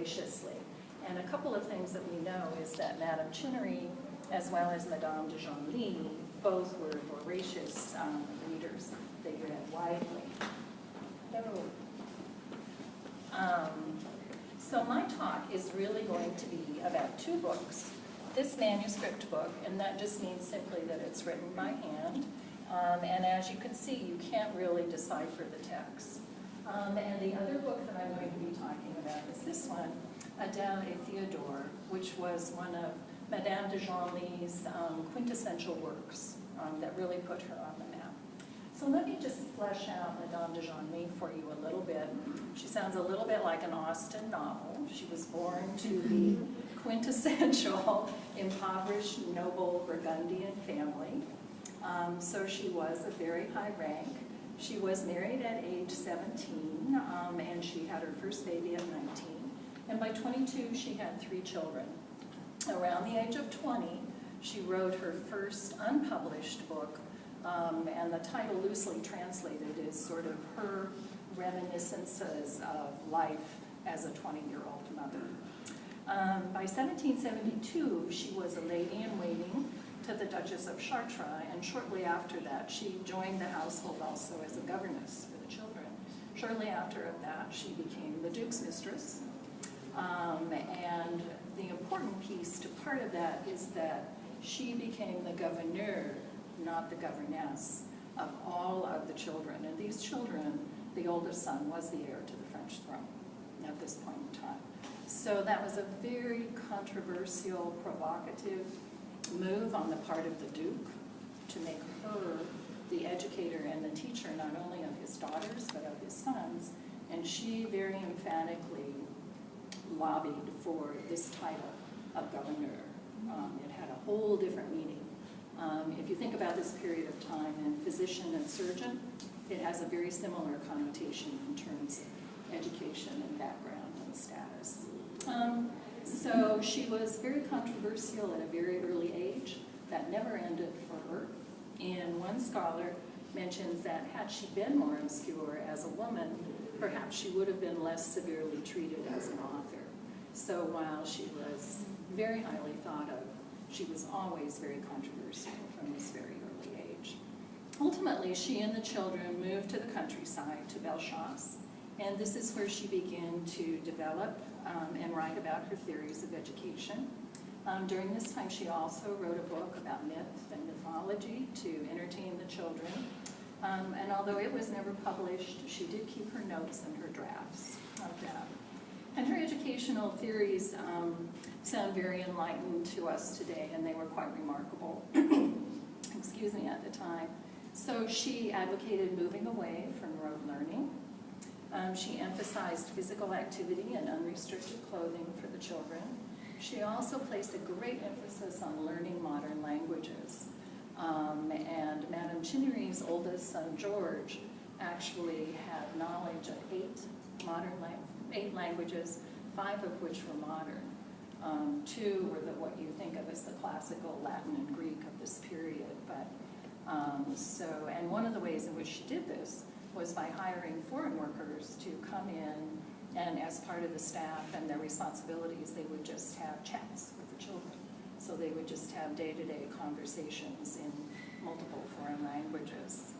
voraciously. And a couple of things that we know is that Madame Chinnery, as well as Madame de Genlis, both were voracious readers. They read widely. So my talk is really going to be about two books. This manuscript book, and that just means simply that it's written by hand. And as you can see, you can't really decipher the text. And the other book that I'm going to be talking about is this one, Adele et Theodore, which was one of Madame de Genlis' quintessential works that really put her on the map. So let me just flesh out Madame de Genlis for you a little bit. She sounds a little bit like an Austen novel. She was born to the quintessential impoverished noble Burgundian family. So she was of very high rank. She was married at age 17, and she had her first baby at 19. And by 22, she had 3 children. Around the age of 20, she wrote her first unpublished book, and the title loosely translated is sort of her reminiscences of life as a 20-year-old mother. By 1772, she was a lady-in-waiting to the Duchess of Chartres, and shortly after that, she joined the household also as a governess for the children. Shortly after that, she became the Duke's mistress. And the important piece to part of that is that she became the gouverneur, not the governess, of all of the children. And these children, the oldest son was the heir to the French throne at this point in time. So that was a very controversial, provocative move on the part of the Duke to make her the educator and the teacher not only of his daughters but of his sons. And she very emphatically lobbied for this title of gouverneur. It had a whole different meaning. If you think about this period of time in physician and surgeon, it has a very similar connotation in terms of education and background and status. So she was very controversial at a very early age. That never ended for her. And one scholar mentions that had she been more obscure as a woman, perhaps she would have been less severely treated as an author. So while she was very highly thought of, she was always very controversial from this very early age. Ultimately, she and the children moved to the countryside, to Bellechasse, and this is where she began to develop and write about her theories of education. During this time, she also wrote a book about myth and mythology to entertain the children. And although it was never published, she did keep her notes and her drafts of that. And her educational theories sound very enlightened to us today, and they were quite remarkable, excuse me, at the time. So she advocated moving away from rote learning. She emphasized physical activity and unrestricted clothing for the children. She also placed a great emphasis on learning modern languages. And Madame Chinnery's oldest son, George, actually had knowledge of 8 languages, 5 of which were modern. 2 were what you think of as the classical Latin and Greek of this period. But and one of the ways in which she did this was by hiring foreign workers to come in, and as part of the staff and their responsibilities, they would just have chats with the children. So they would just have day-to-day conversations in multiple foreign languages.